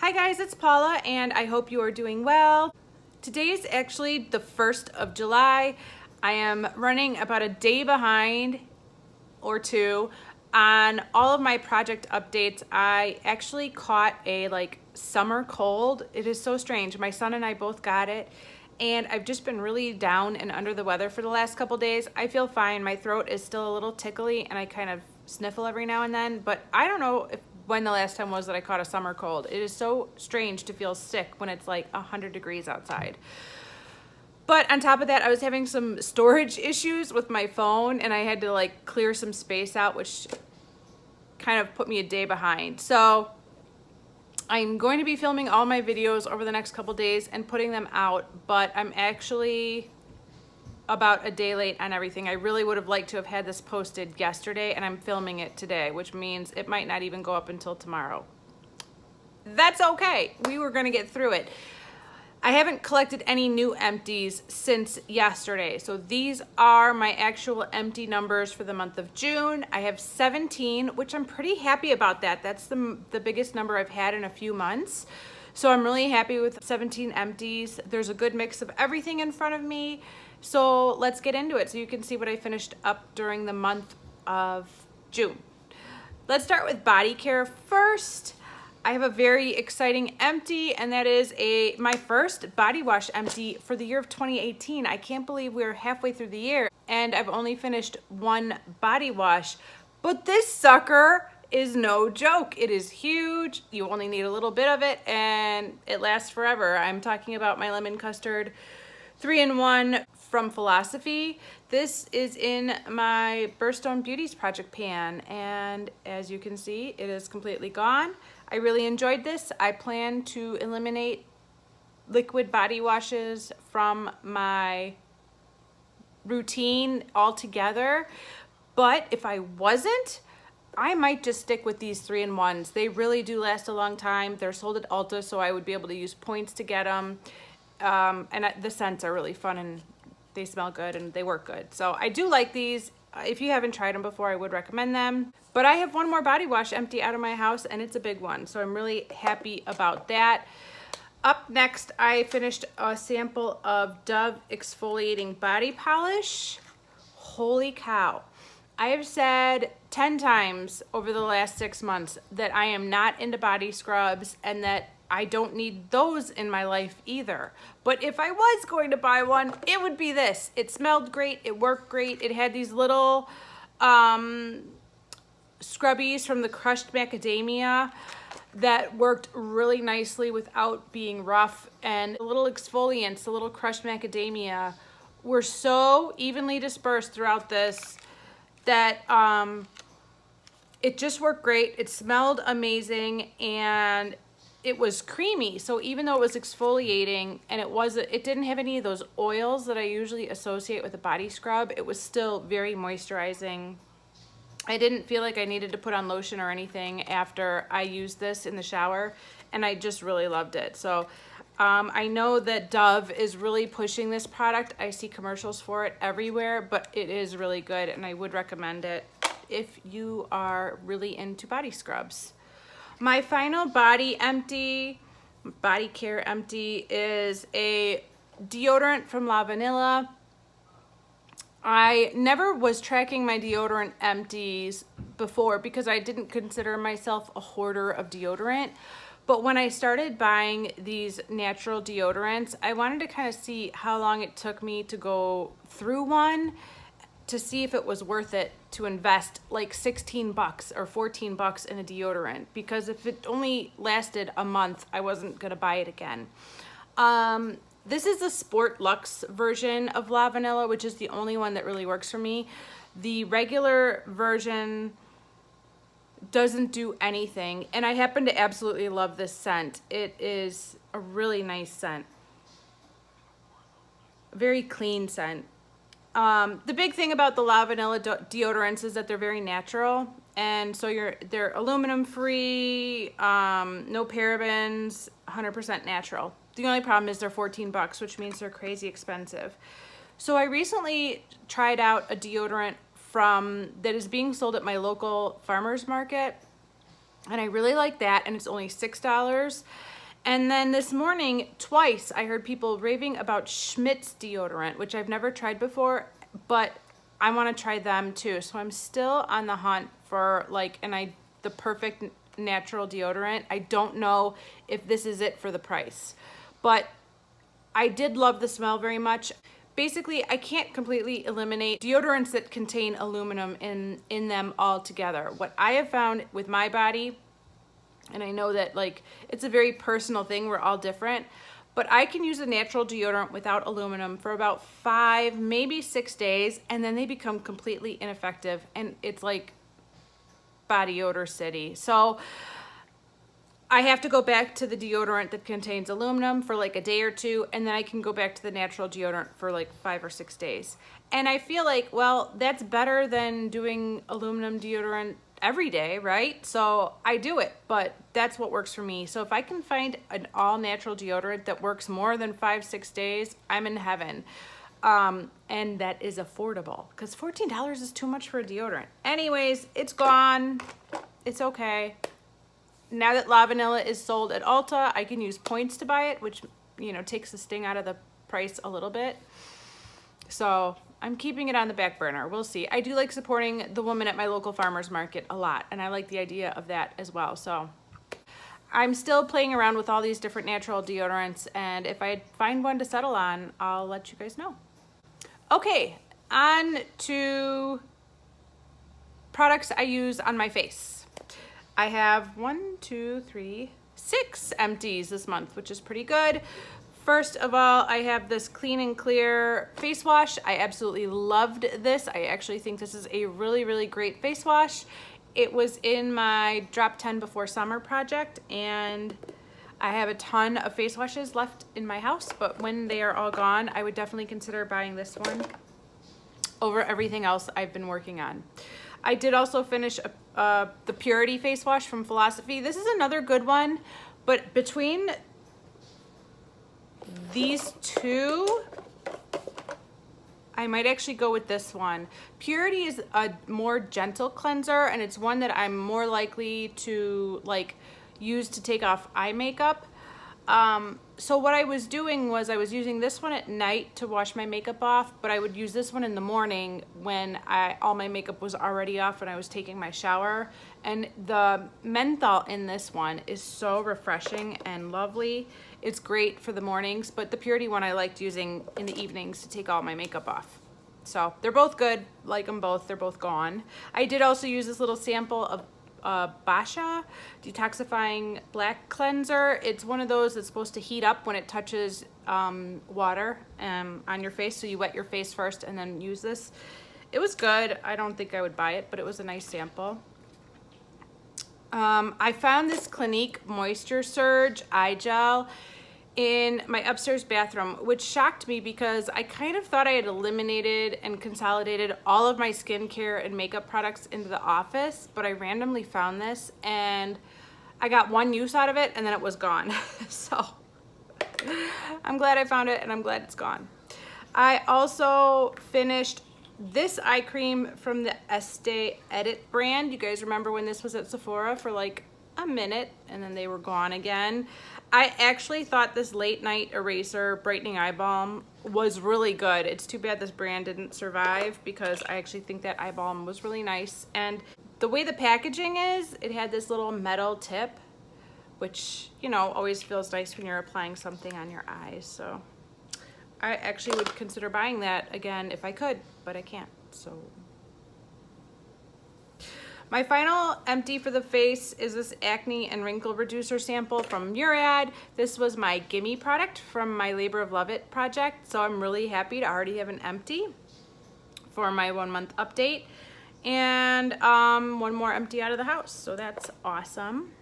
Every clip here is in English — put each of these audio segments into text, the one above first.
Hi guys, it's Paula and I hope you are doing well. Today is actually the 1st of July. I am running about a day behind or two on all of my project updates. I actually caught a summer cold. It is so strange. My son and I both got it and I've just been really down and under the weather for the last couple days. I feel fine. My throat is still a little tickly and I kind of sniffle every now and then, but I don't know when the last time was that I caught a summer cold. It is so strange to feel sick when it's like 100 degrees outside. But on top of that, I was having some storage issues with my phone and I had to clear some space out, which kind of put me a day behind. So I'm going to be filming all my videos over the next couple days and putting them out, but I'm actually about a day late on everything. I really would have liked to have had this posted yesterday and I'm filming it today, which means it might not even go up until tomorrow. That's okay. We were going to get through it. I haven't collected any new empties since yesterday. So these are my actual empty numbers for the month of June. I have 17, which I'm pretty happy about that. That's the biggest number I've had in a few months. So I'm really happy with 17 empties. There's a good mix of everything in front of me. So let's get into it so you can see what I finished up during the month of June. Let's start with body care first. I have a very exciting empty, and that is my first body wash empty for the year of 2018. I can't believe we're halfway through the year and I've only finished one body wash, but this sucker is no joke. It is huge. You only need a little bit of it and it lasts forever. I'm talking about my lemon custard 3-in-1 from Philosophy. This is in my Birthstone Beauties project pan, and as you can see, it is completely gone. I really enjoyed this. I plan to eliminate liquid body washes from my routine altogether, but if I wasn't, I might just stick with these 3-in-1s. They really do last a long time. They're sold at Ulta, so I would be able to use points to get them. The scents are really fun and they smell good and they work good. So I do like these. If you haven't tried them before, I would recommend them. But I have one more body wash empty out of my house and it's a big one. So I'm really happy about that. Up next, I finished a sample of Dove exfoliating body polish. Holy cow. I have said 10 times over the last 6 months that I am not into body scrubs and that I don't need those in my life either. But if I was going to buy one, it would be this. It smelled great, it worked great. It had these little scrubbies from the crushed macadamia that worked really nicely without being rough, and the little exfoliants, the little crushed macadamia, were so evenly dispersed throughout this that it just worked great. It smelled amazing and it was creamy. So even though it was exfoliating and it didn't have any of those oils that I usually associate with a body scrub, it was still very moisturizing. I didn't feel like I needed to put on lotion or anything after I used this in the shower, and I just really loved it. So I know that Dove is really pushing this product. I see commercials for it everywhere, but it is really good and I would recommend it if you are really into body scrubs. My final body care empty is a deodorant from La Vanilla. I never was tracking my deodorant empties before because I didn't consider myself a hoarder of deodorant. But when I started buying these natural deodorants, I wanted to kind of see how long it took me to go through one to see if it was worth it to invest like 16 bucks or 14 bucks in a deodorant, because if it only lasted a month, I wasn't gonna buy it again. This is the Sport Luxe version of La Vanilla, which is the only one that really works for me. The regular version doesn't do anything, and I happen to absolutely love this scent. It is a really nice scent. A very clean scent. The big thing about the La Vanilla deodorants is that they're very natural, and so they're aluminum free, no parabens, 100% natural. The only problem is they're 14 bucks, which means they're crazy expensive. So I recently tried out a deodorant that is being sold at my local farmer's market, and I really like that, and it's only $6. And then this morning, twice, I heard people raving about Schmidt's deodorant, which I've never tried before, but I want to try them too. So I'm still on the hunt for like the perfect natural deodorant. I don't know if this is it for the price, but I did love the smell very much. Basically, I can't completely eliminate deodorants that contain aluminum in them altogether. What I have found with my body, and I know that like it's a very personal thing, we're all different, but I can use a natural deodorant without aluminum for about 5, maybe 6 days, and then they become completely ineffective, and it's like body odor city. So I have to go back to the deodorant that contains aluminum for like a day or two, and then I can go back to the natural deodorant for like 5 or 6 days. And I feel like, well, that's better than doing aluminum deodorant every day, right? So I do it, but that's what works for me. So if I can find an all natural deodorant that works more than 5, 6 days, I'm in heaven. And that is affordable, because $14 is too much for a deodorant. Anyways, it's gone. It's okay. Now that La Vanilla is sold at Ulta, I can use points to buy it, which, you know, takes the sting out of the price a little bit. So I'm keeping it on the back burner. We'll see. I do like supporting the woman at my local farmer's market a lot, and I like the idea of that as well. So I'm still playing around with all these different natural deodorants, and if I find one to settle on, I'll let you guys know. Okay, on to products I use on my face. I have 6 empties this month, which is pretty good. First of all, I have this Clean and Clear face wash. I absolutely loved this. I actually think this is a really, really great face wash. It was in my Drop 10 Before Summer project, and I have a ton of face washes left in my house, but when they are all gone, I would definitely consider buying this one over everything else I've been working on. I did also finish the Purity face wash from Philosophy. This is another good one, but between these two, I might actually go with this one. Purity is a more gentle cleanser, and it's one that I'm more likely to like use to take off eye makeup. So what I was doing was I was using this one at night to wash my makeup off, but I would use this one in the morning when all my makeup was already off when I was taking my shower. And the menthol in this one is so refreshing and lovely. It's great for the mornings, but the Purity one I liked using in the evenings to take all my makeup off. So they're both good, like them both, they're both gone. I did also use this little sample of Basha detoxifying black cleanser. It's one of those that's supposed to heat up when it touches water on your face, so you wet your face first and then use this. It was good. I don't think I would buy it, but it was a nice sample. I found this Clinique Moisture Surge eye gel in my upstairs bathroom, which shocked me because I kind of thought I had eliminated and consolidated all of my skincare and makeup products into the office, but I randomly found this and I got one use out of it and then it was gone. So I'm glad I found it and I'm glad it's gone. I also finished this eye cream from the Estee Edit brand. You guys remember when this was at Sephora for like a minute and then they were gone again. I actually thought this Late Night Eraser Brightening Eye Balm was really good. It's too bad this brand didn't survive because I actually think that eye balm was really nice. And the way the packaging is, it had this little metal tip, which, you know, always feels nice when you're applying something on your eyes. So I actually would consider buying that again if I could, but I can't, so. My final empty for the face is this acne and wrinkle reducer sample from Murad. This was my gimme product from my Labor of Love It project, so I'm really happy to already have an empty for my 1 month update. And one more empty out of the house, so that's awesome.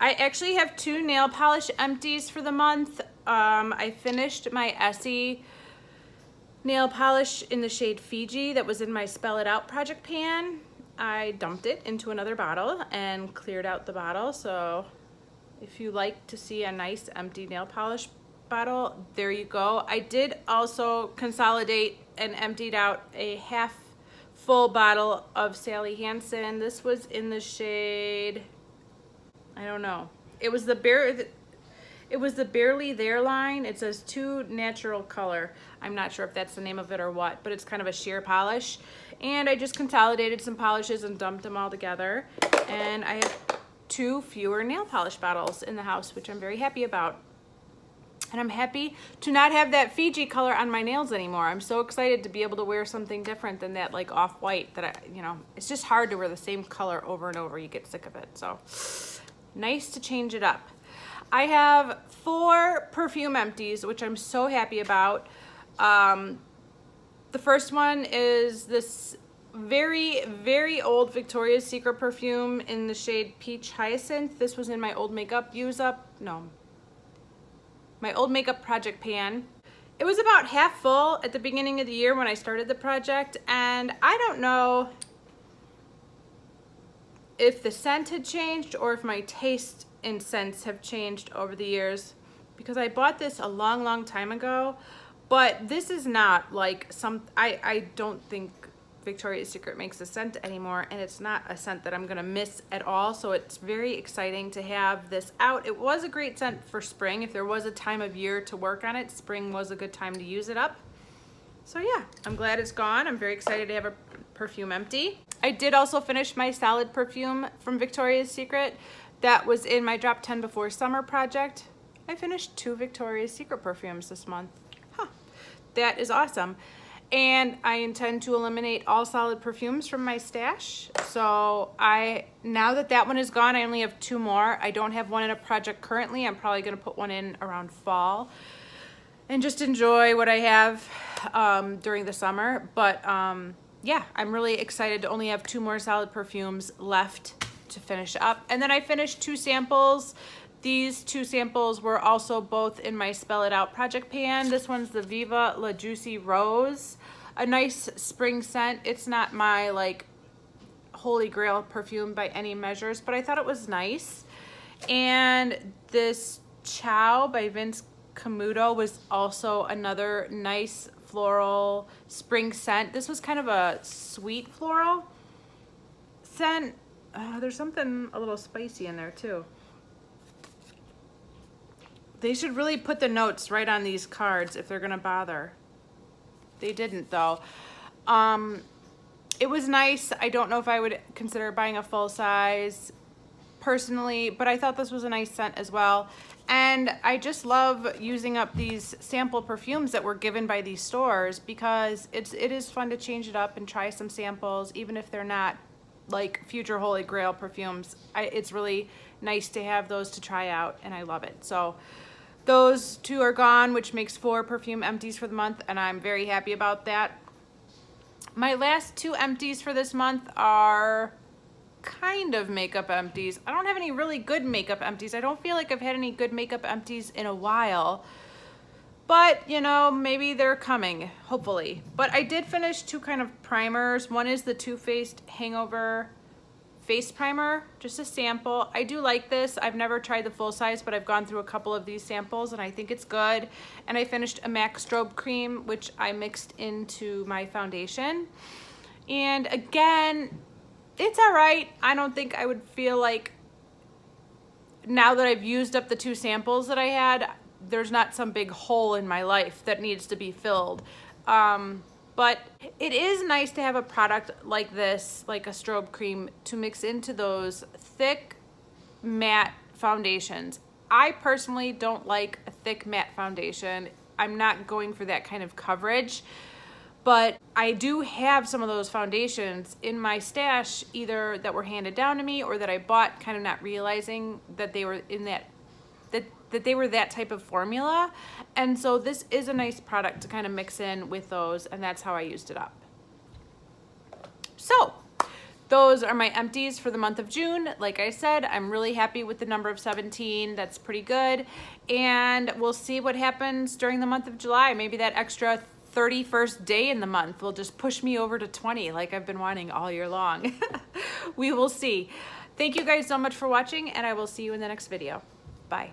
I actually have 2 nail polish empties for the month. I finished my Essie nail polish in the shade Fiji that was in my Spell It Out project pan. I dumped it into another bottle and cleared out the bottle. So if you like to see a nice empty nail polish bottle, there you go. I did also consolidate and emptied out a half full bottle of Sally Hansen. This was in the shade, I don't know. It was the Barely There line. It says 2 natural color. I'm not sure if that's the name of it or what, but it's kind of a sheer polish. And I just consolidated some polishes and dumped them all together. And I have 2 fewer nail polish bottles in the house, which I'm very happy about. And I'm happy to not have that Fiji color on my nails anymore. I'm so excited to be able to wear something different than that like off-white that it's just hard to wear the same color over and over. You get sick of it. So nice to change it up. I have 4 perfume empties, which I'm so happy about. The first one is this very, very old Victoria's Secret perfume in the shade Peach Hyacinth. This was in my old makeup my old makeup project pan. It was about half full at the beginning of the year when I started the project, and I don't know if the scent had changed or if my taste in scents have changed over the years, because I bought this a long, long time ago, but this is not like I don't think Victoria's Secret makes a scent anymore, and it's not a scent that I'm gonna miss at all, so it's very exciting to have this out. It was a great scent for spring. If there was a time of year to work on it, spring was a good time to use it up. So yeah, I'm glad it's gone. I'm very excited to have a perfume empty. I did also finish my Salad perfume from Victoria's Secret. That was in my Drop 10 Before Summer project. I finished 2 Victoria's Secret perfumes this month. That is awesome. And I intend to eliminate all Salad perfumes from my stash. So now that one is gone, I only have 2 more. I don't have one in a project currently. I'm probably gonna put one in around fall and just enjoy what I have during the summer. But yeah, I'm really excited to only have 2 more Salad perfumes left to finish up. And then I finished 2 samples. These 2 samples were also both in my Spell It Out project pan. This one's the Viva La Juicy Rose, a nice spring scent. It's not my like holy grail perfume by any measures, but I thought it was nice. And this Ciao by Vince Camuto was also another nice floral spring scent. This was kind of a sweet floral scent. There's something a little spicy in there too. They should really put the notes right on these cards if they're gonna bother. They didn't though. It was nice. I don't know if I would consider buying a full size personally, but I thought this was a nice scent as well. And I just love using up these sample perfumes that were given by these stores, because it is fun to change it up and try some samples, even if they're not like future holy grail perfumes. It's really nice to have those to try out, and I love it. So those 2 are gone, which makes 4 perfume empties for the month, and I'm very happy about that. My last 2 empties for this month are kind of makeup empties. I don't have any really good makeup empties. I don't feel like I've had any good makeup empties in a while, but you know, maybe they're coming, hopefully. But I did finish 2 kind of primers. One is the Too Faced Hangover Face Primer, just a sample. I do like this. I've never tried the full size, but I've gone through a couple of these samples and I think it's good. And I finished a MAC Strobe Cream, which I mixed into my foundation. And again, it's all right. I don't think I would feel like, now that I've used up the 2 samples that I had, there's not some big hole in my life that needs to be filled. But it is nice to have a product like this, like a strobe cream, to mix into those thick matte foundations. I personally don't like a thick matte foundation. I'm not going for that kind of coverage, but I do have some of those foundations in my stash, either that were handed down to me or that I bought kind of not realizing that they were in that they were that type of formula. And so this is a nice product to kind of mix in with those, and that's how I used it up. So those are my empties for the month of June. Like I said, I'm really happy with the number of 17. That's pretty good. And we'll see what happens during the month of July. Maybe that extra 31st day in the month will just push me over to 20 like I've been wanting all year long. We will see. Thank you guys so much for watching, and I will see you in the next video. Bye.